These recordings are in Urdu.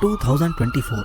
2024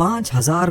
5000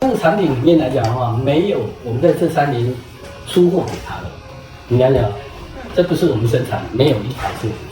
产品里面来讲的话，没有我们在这3年出货给他的。你了解吗？这不是我们生产，没有一台是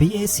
BAC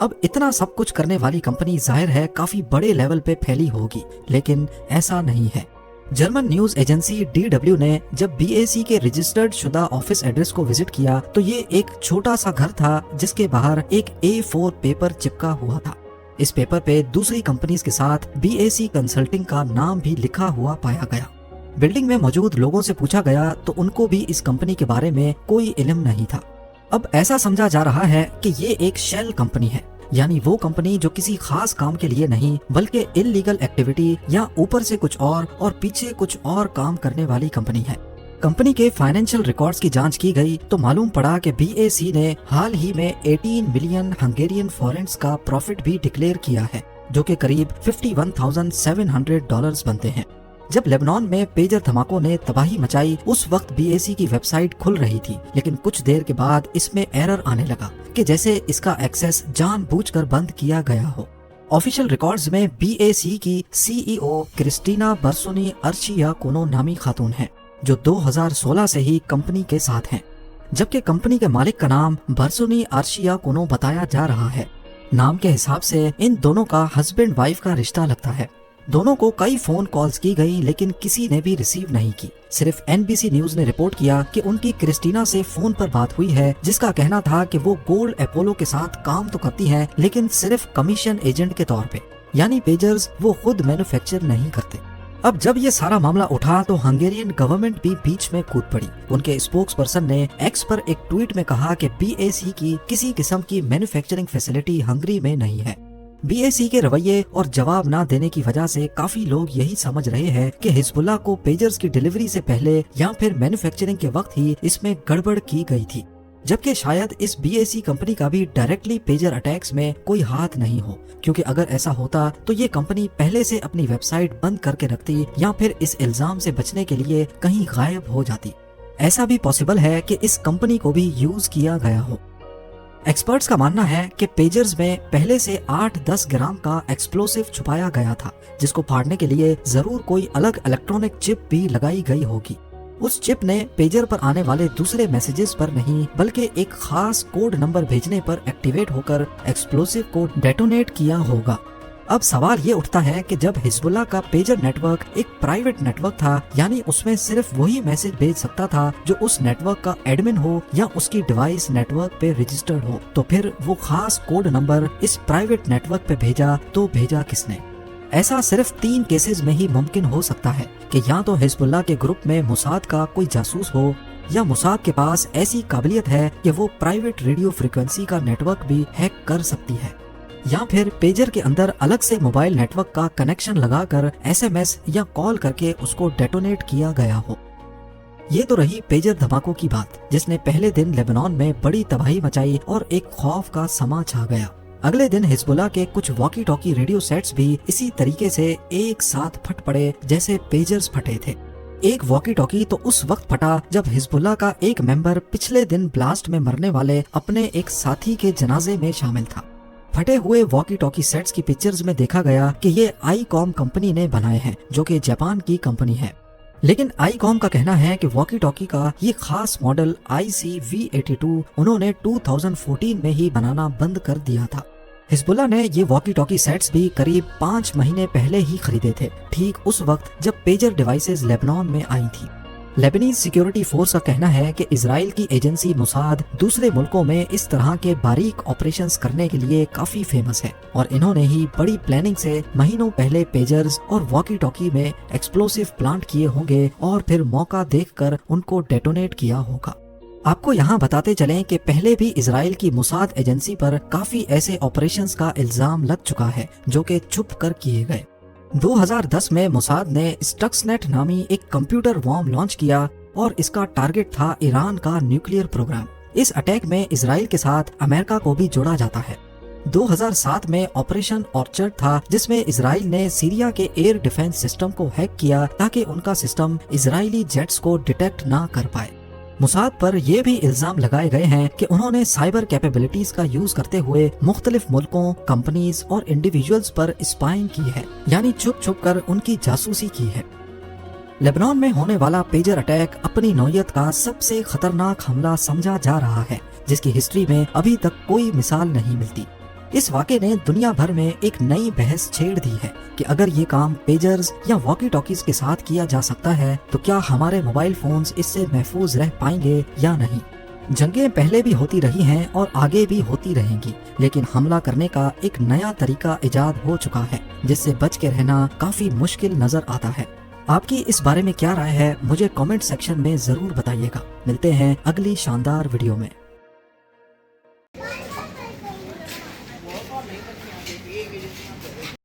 اب اتنا سب کچھ کرنے والی کمپنی ظاہر ہے کافی بڑے لیول پہ پھیلی ہوگی، لیکن ایسا نہیں ہے۔ جرمن نیوز ایجنسی DW نے جب BAC کے رجسٹرڈ شدہ آفس ایڈریس کو وزٹ کیا تو یہ ایک چھوٹا سا گھر تھا جس کے باہر ایک A4 پیپر چپکا ہوا تھا۔ اس پیپر پہ دوسری کمپنیز کے ساتھ BAC کنسلٹنگ کا نام بھی لکھا ہوا پایا گیا۔ بلڈنگ میں موجود لوگوں سے پوچھا گیا تو ان کو بھی اس کمپنی کے بارے میں کوئی علم نہیں تھا۔ اب ایسا سمجھا جا رہا ہے کہ یہ ایک شیل کمپنی ہے، یعنی وہ کمپنی جو کسی خاص کام کے لیے نہیں بلکہ انلیگل ایکٹیویٹی یا اوپر سے کچھ اور پیچھے کچھ اور کام کرنے والی کمپنی ہے۔ کمپنی کے فائنینشیل ریکارڈز کی جانچ کی گئی تو معلوم پڑا کہ BAC نے حال ہی میں 18 ملین ہنگیرین فورنٹس کا پروفٹ بھی ڈکلیئر کیا ہے، جو کہ قریب $51,700 بنتے ہیں۔ جب لیبنان میں پیجر دھماکوں نے تباہی مچائی اس وقت BAC کی ویب سائٹ کھل رہی تھی، لیکن کچھ دیر کے بعد اس میں ایرر آنے لگا کہ جیسے اس کا ایکسس جان بوجھ کر بند کیا گیا ہو۔ آفیشیل ریکارڈز میں BAC کی CEO کرسٹینا برسونی ارچیاکونو نامی خاتون ہیں، جو 2016 سے ہی کمپنی کے ساتھ ہیں، جبکہ کمپنی کے مالک کا نام برسونی ارچیاکونو بتایا جا رہا ہے۔ نام کے حساب سے ان دونوں کا ہسبینڈ وائف کا رشتہ لگتا ہے۔ دونوں کو کئی فون کالز کی گئی لیکن کسی نے بھی ریسیو نہیں کی۔ صرف NBC نیوز نے رپورٹ کیا کہ ان کی کرسٹینا سے فون پر بات ہوئی ہے، جس کا کہنا تھا کہ وہ گولڈ اپولو کے ساتھ کام تو کرتی ہیں لیکن صرف کمیشن ایجنٹ کے طور پہ، یعنی پیجرز وہ خود مینوفیکچر نہیں کرتے۔ اب جب یہ سارا معاملہ اٹھا تو ہنگیرین گورنمنٹ بھی بیچ میں کود پڑی۔ ان کے اسپوکس پرسن نے ایکس پر ایک ٹویٹ میں کہا کہ BAC کی کسی قسم کی مینوفیکچرنگ فیسلٹی ہنگری میں نہیں ہے۔ BAC کے رویے اور جواب نہ دینے کی وجہ سے کافی لوگ یہی سمجھ رہے ہیں کہ حزب اللہ کو پیجرز کی ڈیلیوری سے پہلے یا پھر مینوفیکچرنگ کے وقت ہی اس میں گڑبڑ کی گئی تھی، جبکہ شاید اس BAC کمپنی کا بھی ڈائریکٹلی پیجر اٹیکس میں کوئی ہاتھ نہیں ہو، کیونکہ اگر ایسا ہوتا تو یہ کمپنی پہلے سے اپنی ویب سائٹ بند کر کے رکھتی یا پھر اس الزام سے بچنے کے لیے کہیں غائب ہو جاتی۔ ایسا بھی پاسبل ہے کہ اس کمپنی کو بھی یوز کیا گیا ہو۔ ایکسپرٹس کا ماننا ہے کہ پیجرز میں پہلے سے 8-10 گرام کا ایکسپلوسیو چھپایا گیا تھا، جس کو پھاڑنے کے لیے ضرور کوئی الگ الیکٹرونک چپ بھی لگائی گئی ہوگی۔ اس چپ نے پیجر پر آنے والے دوسرے میسیجز پر نہیں بلکہ ایک خاص کوڈ نمبر بھیجنے پر ایکٹیویٹ ہو کر ایکسپلوسیو کو ڈیٹونیٹ کیا ہوگا۔ اب سوال یہ اٹھتا ہے کہ جب حزب اللہ کا پیجر نیٹ ورک ایک پرائیویٹ نیٹ ورک تھا، یعنی اس میں صرف وہی میسج بھیج سکتا تھا جو اس نیٹ ورک کا ایڈمن ہو یا اس کی ڈیوائس نیٹ ورک پہ رجسٹرڈ ہو، تو پھر وہ خاص کوڈ نمبر اس پرائیویٹ نیٹ ورک پہ بھیجا تو بھیجا کس نے؟ ایسا صرف 3 کیسز میں ہی ممکن ہو سکتا ہے کہ یا تو حزب اللہ کے گروپ میں موساد کا کوئی جاسوس ہو، یا موساد کے پاس ایسی قابلیت ہے کہ وہ پرائیویٹ ریڈیو فریکوینسی کا نیٹ ورک بھی ہیک کر سکتی ہے، یا پھر پیجر کے اندر الگ سے موبائل نیٹ ورک کا کنیکشن لگا کر SMS یا کال کر کے اس کو ڈیٹونیٹ کیا گیا ہو۔ یہ تو رہی پیجر دھماکوں کی بات، جس نے پہلے دن لیبنان میں بڑی تباہی مچائی اور ایک خوف کا سما چھا گیا۔ اگلے دن حزب اللہ کے کچھ واکی ٹاکی ریڈیو سیٹس بھی اسی طریقے سے ایک ساتھ پھٹ پڑے جیسے پیجرز پھٹے تھے۔ ایک واکی ٹاکی تو اس وقت پھٹا جب حزب اللہ کا ایک ممبر پچھلے دن بلاسٹ میں مرنے والے اپنے ایک ساتھی کے جنازے میں شامل تھا۔ پھٹے ہوئے واکی ٹاکی سیٹس کی پکچرز میں دیکھا گیا کہ یہ آئی کام کمپنی نے بنائے ہیں، جو کہ جاپان کی کمپنی ہے، لیکن آئی کام کا کہنا ہے کہ واکی ٹاکی کا یہ خاص ماڈل IC-V82 انہوں نے 2014 میں ہی بنانا بند کر دیا تھا۔ حزب اللہ نے یہ واکی ٹاکی سیٹس بھی قریب 5 مہینے پہلے ہی خریدے تھے، ٹھیک اس وقت جب پیجر ڈیوائسز لیبنان میں آئی تھی۔ لیبنیز سیکیورٹی فورس کا کہنا ہے کہ اسرائیل کی ایجنسی موساد دوسرے ملکوں میں اس طرح کے باریک آپریشنز کرنے کے لیے کافی فیمس ہے، اور انہوں نے ہی بڑی پلاننگ سے مہینوں پہلے پیجرز اور واکی ٹاکی میں ایکسپلوسیو پلانٹ کیے ہوں گے اور پھر موقع دیکھ کر ان کو ڈیٹونیٹ کیا ہوگا۔ آپ کو یہاں بتاتے چلیں کہ پہلے بھی اسرائیل کی موساد ایجنسی پر کافی ایسے آپریشنز کا الزام لگ چکا ہے جو کہ چھپ کر کیے گئے۔ 2010 میں موساد نے اسٹکس نیٹ نامی ایک کمپیوٹر وارم لانچ کیا اور اس کا ٹارگٹ تھا ایران کا نیوکلیئر پروگرام۔ اس اٹیک میں اسرائیل کے ساتھ امریکہ کو بھی جوڑا جاتا ہے۔ 2007 میں آپریشن آرچرڈ تھا، جس میں اسرائیل نے سیریا کے ایئر ڈیفنس سسٹم کو ہیک کیا تاکہ ان کا سسٹم اسرائیلی جیٹس کو ڈیٹیکٹ نہ کر پائے۔ موساد پر یہ بھی الزام لگائے گئے ہیں کہ انہوں نے سائبر کیپیبلٹیز کا یوز کرتے ہوئے مختلف ملکوں، کمپنیز اور انڈیویجولز پر اسپائنگ کی ہے، یعنی چھپ چھپ کر ان کی جاسوسی کی ہے۔ لیبنان میں ہونے والا پیجر اٹیک اپنی نوعیت کا سب سے خطرناک حملہ سمجھا جا رہا ہے، جس کی ہسٹری میں ابھی تک کوئی مثال نہیں ملتی۔ اس واقعے نے دنیا بھر میں ایک نئی بحث چھیڑ دی ہے کہ اگر یہ کام پیجرز یا واکی ٹاکیز کے ساتھ کیا جا سکتا ہے تو کیا ہمارے موبائل فونز اس سے محفوظ رہ پائیں گے یا نہیں۔ جنگیں پہلے بھی ہوتی رہی ہیں اور آگے بھی ہوتی رہیں گی، لیکن حملہ کرنے کا ایک نیا طریقہ ایجاد ہو چکا ہے جس سے بچ کے رہنا کافی مشکل نظر آتا ہے۔ آپ کی اس بارے میں کیا رائے ہے مجھے کامنٹ سیکشن میں ضرور بتائیے گا۔ ملتے ہیں اگلی شاندار ویڈیو میں۔